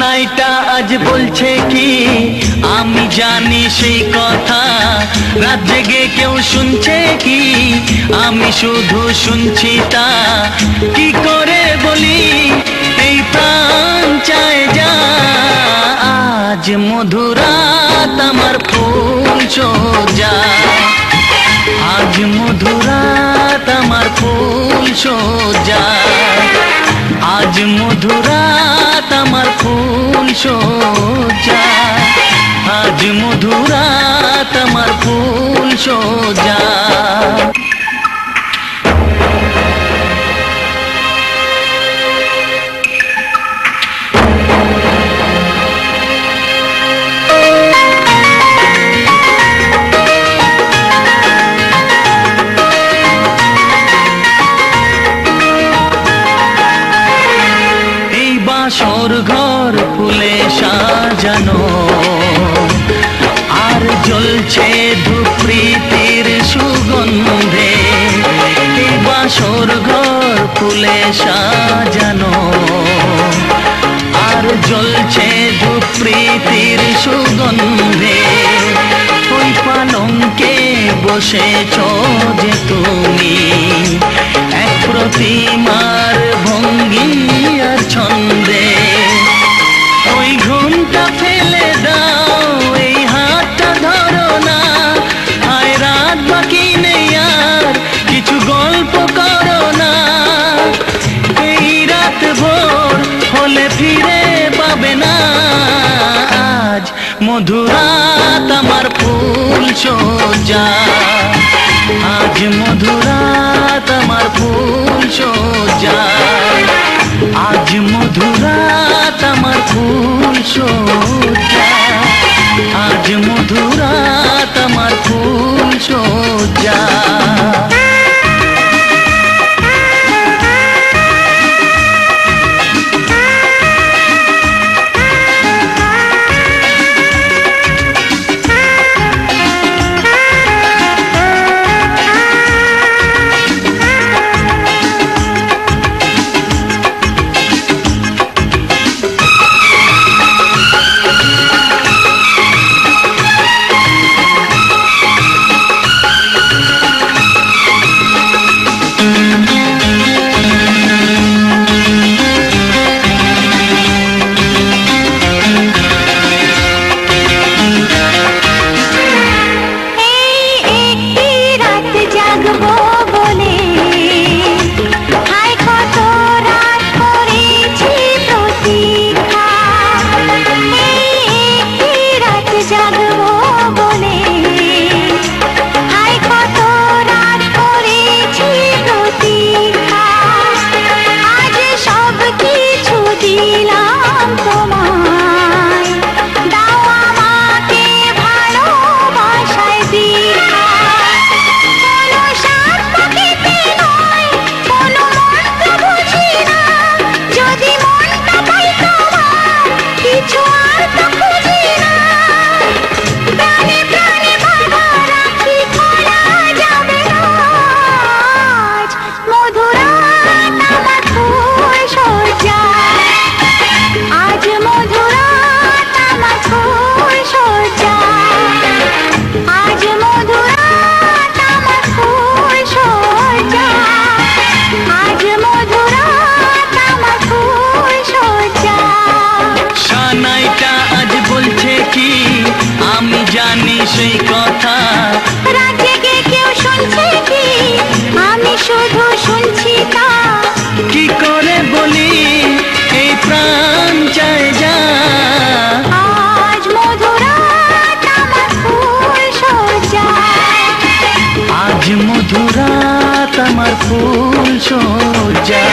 সানাইটা আজ বলছে কি আমি জানি সেই কথা, রাত জেগে কেউ শুনছে কি আমি শুধু শুনছি তা। কি করে বলি এই প্রাণ চায় যা, আজ মধুরাত আমার ফুল সোজা, আজ মধুরাত আমার ফুল সোজা, আজ মধুরাত আমার ফুল সোজা, আজ মধুরাত আমার ফুল সোজা। বাসর ঘর ফুলে সাজানো আর জ্বলছে ধূপ প্রীতির সুগন্ধে, এই বাসর ঘর ফুলে সাজানো আর জ্বলছে ধূপ প্রীতির সুগন্ধে। ওই পালঙ্কে বসেছ যে তুমি এক প্রতিমার ভঙ্গি আর ছন্দে, ওই ঘুমটা ফেলে দাও এই হাতটা ধরো না, আয় রাত বাকি নেই আর কিছু গল্প করো না, এই রাত ভোর হলে ফিরে পাবে না। আজ মধুরাত আমার ফুল সোজা, আজ মধুরাত আমার ফুল সোজা, আজ মধুরাত আমার ফুল সোজা, আজ মধুরাত আমার ফুল সোজা। সেই কথা রাত জেগে কেউ শুনছে কি আমি শুধু শুনছি তা। কি করে বলি এই প্রাণ চায় যা, আজ মধুরাত আমার ফুল সোজা, আজ মধুরাত আমার ফুল সোজা।